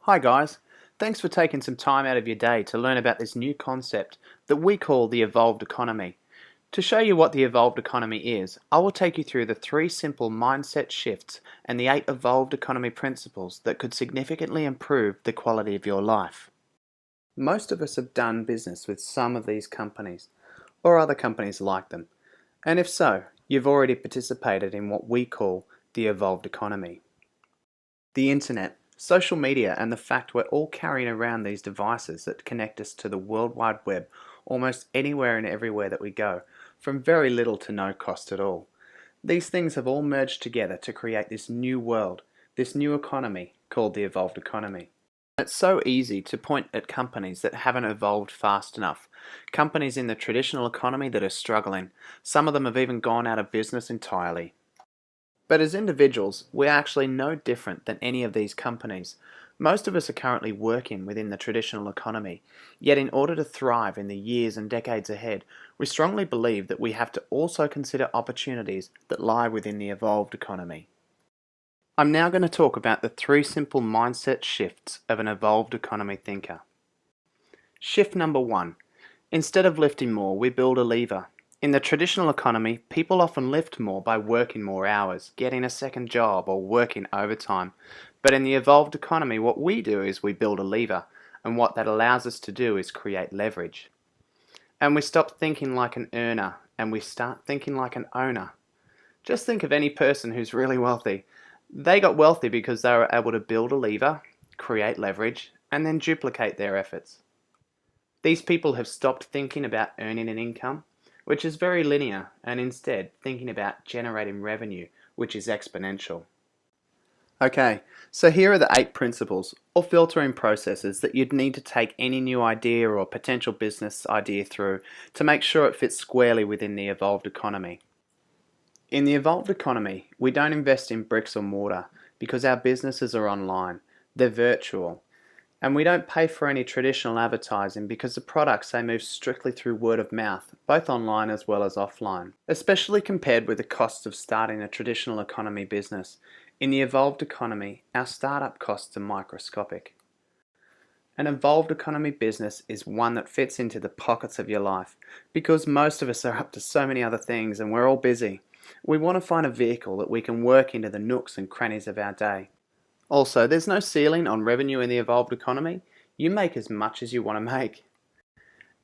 Hi guys, thanks for taking some time out of your day to learn about this new concept that we call the evolved economy. To show you what the evolved economy is, I will take you through the three simple mindset shifts and the 8 evolved economy principles that could significantly improve the quality of your life. Most of us have done business with some of these companies, or other companies like them, and if so, you've already participated in what we call the evolved economy. The internet, social media, and the fact we're all carrying around these devices that connect us to the World Wide Web almost anywhere and everywhere that we go, from very little to no cost at all. These things have all merged together to create this new world, this new economy called the evolved economy. It's so easy to point at companies that haven't evolved fast enough. Companies in the traditional economy that are struggling. Some of them have even gone out of business entirely. But as individuals, we're actually no different than any of these companies. Most of us are currently working within the traditional economy, yet in order to thrive in the years and decades ahead, we strongly believe that we have to also consider opportunities that lie within the evolved economy. I'm now going to talk about the 3 simple mindset shifts of an evolved economy thinker. Shift number 1. Instead of lifting more, we build a lever. In the traditional economy, people often lift more by working more hours, getting a second job, or working overtime. But in the evolved economy, what we do is we build a lever, and what that allows us to do is create leverage. And we stop thinking like an earner, and we start thinking like an owner. Just think of any person who's really wealthy. They got wealthy because they were able to build a lever, create leverage, and then duplicate their efforts. These people have stopped thinking about earning an income, which is very linear, and instead thinking about generating revenue, which is exponential. Okay, so here are the 8 principles or filtering processes that you'd need to take any new idea or potential business idea through to make sure it fits squarely within the evolved economy. In the evolved economy, we don't invest in bricks or mortar because our businesses are online, they're virtual. And we don't pay for any traditional advertising because the products they move strictly through word of mouth, both online as well as offline. Especially compared with the costs of starting a traditional economy business, in the evolved economy, our startup costs are microscopic. An evolved economy business is one that fits into the pockets of your life because most of us are up to so many other things and we're all busy. We want to find a vehicle that we can work into the nooks and crannies of our day. Also, there's no ceiling on revenue in the evolved economy. You make as much as you want to make.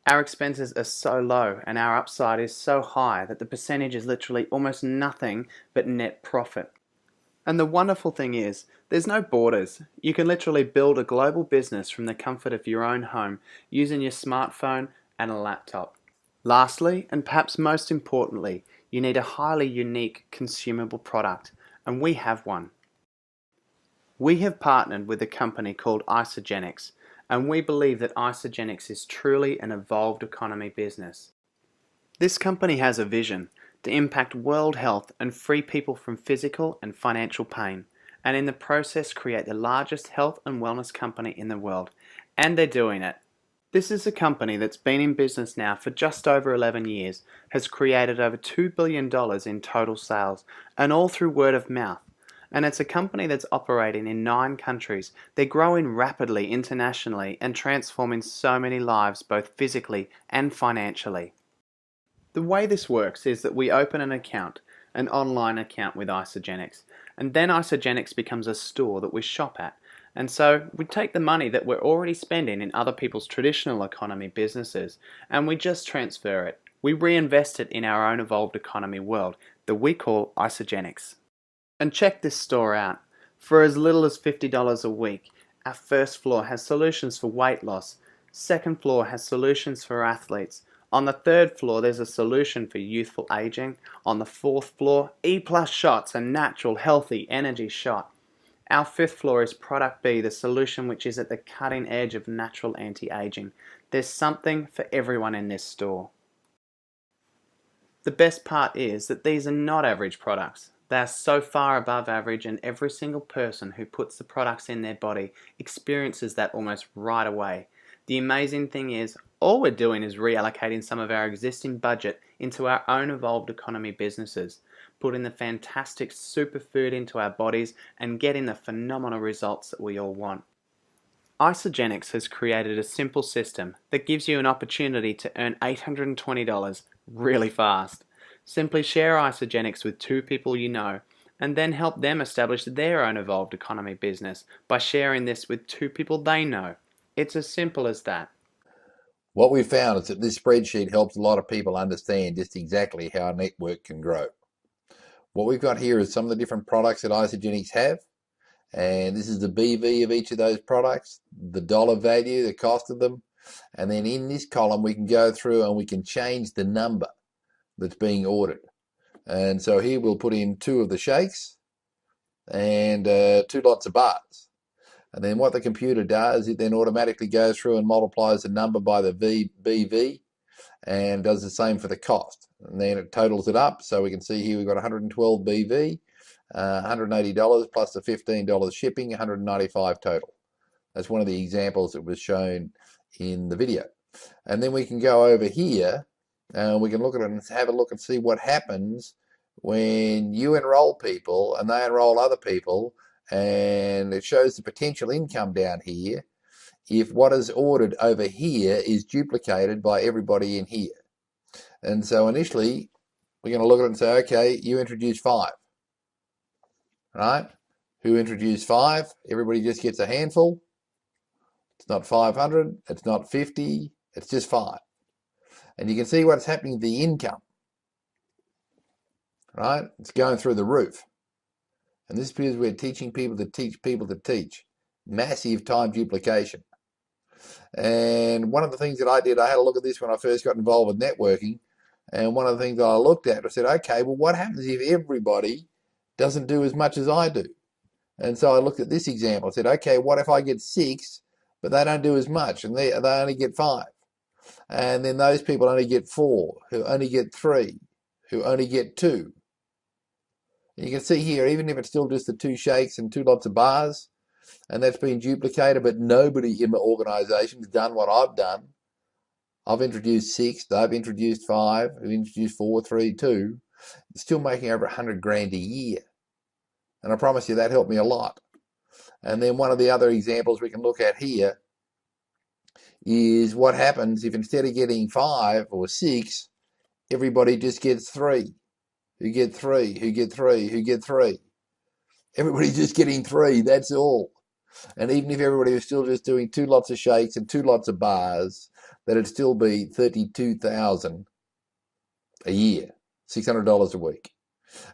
Our expenses are so low and our upside is so high that the percentage is literally almost nothing but net profit. And the wonderful thing is, there's no borders. You can literally build a global business from the comfort of your own home using your smartphone and a laptop. Lastly, and perhaps most importantly, you need a highly unique consumable product, and we have one. We have partnered with a company called Isagenix, and we believe that Isagenix is truly an evolved economy business. This company has a vision to impact world health and free people from physical and financial pain, and in the process create the largest health and wellness company in the world, and they're doing it. This is a company that's been in business now for just over 11 years, has created over $2 billion in total sales, and all through word of mouth. And it's a company that's operating in 9 countries. They're growing rapidly internationally and transforming so many lives both physically and financially. The way this works is that we open an account, an online account with Isagenix, and then Isagenix becomes a store that we shop at. And so we take the money that we're already spending in other people's traditional economy businesses and we just transfer it. We reinvest it in our own evolved economy world that we call Isagenix. And check this store out. For as little as $50 a week, our first floor has solutions for weight loss. Second floor has solutions for athletes. On the third floor, there's a solution for youthful aging. On the fourth floor, E+ shots, a natural, healthy energy shot. Our fifth floor is Product B, the solution which is at the cutting edge of natural anti-aging. There's something for everyone in this store. The best part is that these are not average products. They are so far above average, and every single person who puts the products in their body experiences that almost right away. The amazing thing is, all we're doing is reallocating some of our existing budget into our own evolved economy businesses, putting the fantastic superfood into our bodies and getting the phenomenal results that we all want. Isagenix has created a simple system that gives you an opportunity to earn $820 really fast. Simply share Isagenix with two people you know, and then help them establish their own evolved economy business by sharing this with two people they know. It's as simple as that. What we found is that this spreadsheet helps a lot of people understand just exactly how a network can grow. What we've got here is some of the different products that Isagenix have, and this is the BV of each of those products, the dollar value, the cost of them, and then in this column we can go through and we can change the number that's being ordered. And so here we'll put in 2 of the shakes and 2 lots of bars. And then what the computer does, it then automatically goes through and multiplies the number by the BV and does the same for the cost. And then it totals it up. So we can see here we've got 112 BV, $180 plus the $15 shipping, 195 total. That's one of the examples that was shown in the video. And then we can go over here and we can look at it and have a look and see what happens when you enroll people and they enroll other people, and it shows the potential income down here if what is ordered over here is duplicated by everybody in here. And so initially we're going to look at it and say, okay, you introduce 5, right? Who introduced 5? Everybody just gets a handful. It's not 500, it's not 50, it's just 5. And you can see what's happening to the income, right? It's going through the roof. And this is because we're teaching people to teach people to teach. Massive time duplication. And one of the things that I did, I had a look at this when I first got involved with networking. And one of the things that I looked at, I said, okay, well, what happens if everybody doesn't do as much as I do? And so I looked at this example. I said, okay, what if I get 6, but they don't do as much, and they only get 5? And then those people only get 4, who only get 3, who only get 2. And you can see here, even if it's still just the 2 shakes and 2 lots of bars, and that's been duplicated, but nobody in my organization has done what I've done. I've introduced 6, they've introduced 5, we've introduced 4, 3, 2. It's still making over 100 grand a year. And I promise you that helped me a lot. And then one of the other examples we can look at here is what happens if instead of getting 5 or 6, everybody just gets 3. Who get 3, who get 3, who get 3. Everybody's just getting 3, that's all. And even if everybody was still just doing 2 lots of shakes and 2 lots of bars, that'd still be $32,000 a year, $600 a week.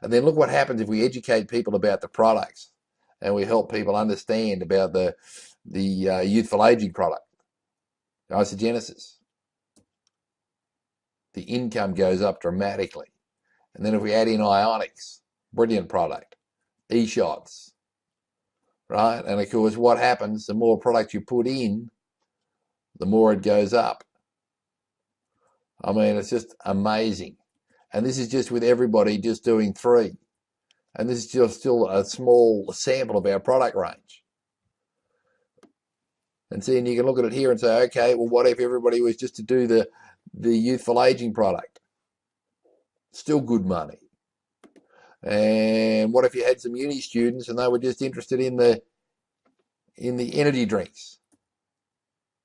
And then look what happens if we educate people about the products and we help people understand about the youthful aging product, Isagenesis. The income goes up dramatically. And then if we add in Ionics, brilliant product, eShots, right? And of course, what happens, the more product you put in, the more it goes up. I mean, it's just amazing. And this is just with everybody just doing 3. And this is just still a small sample of our product range. And see, and you can look at it here and say, okay, well, what if everybody was just to do the youthful aging product? Still good money. And what if you had some uni students and they were just interested in the energy drinks?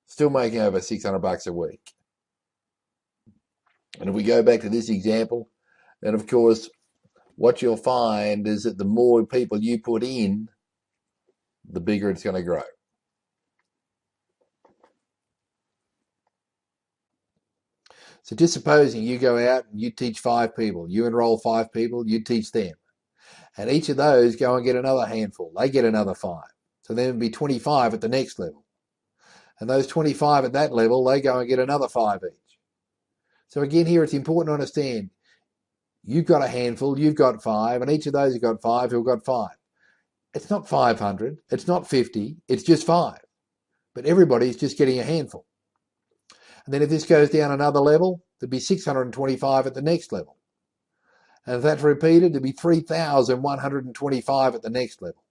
Still making over $600 a week. And if we go back to this example, then of course, what you'll find is that the more people you put in, the bigger it's going to grow. So just supposing you go out and you teach 5 people, you enroll 5 people, you teach them. And each of those go and get another handful. They get another 5. So then it'd be 25 at the next level. And those 25 at that level, they go and get another 5 each. So again, here it's important to understand, you've got a handful, you've got 5, and each of those have got 5 who've got 5. It's not 500, it's not 50, it's just 5. But everybody's just getting a handful. And then if this goes down another level, there'd be 625 at the next level. And if that's repeated, there'd be 3,125 at the next level.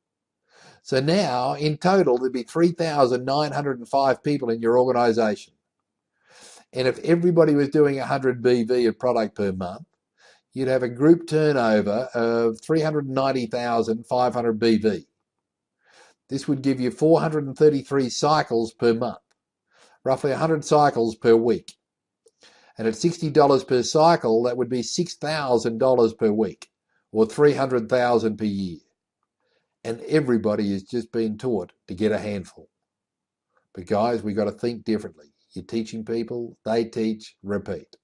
So now, in total, there'd be 3,905 people in your organization. And if everybody was doing 100 BV of product per month, you'd have a group turnover of 390,500 BV. This would give you 433 cycles per month, roughly 100 cycles per week. And at $60 per cycle, that would be $6,000 per week, or $300,000 per year. And everybody is just being taught to get a handful. But guys, we've got to think differently. You're teaching people, they teach, repeat.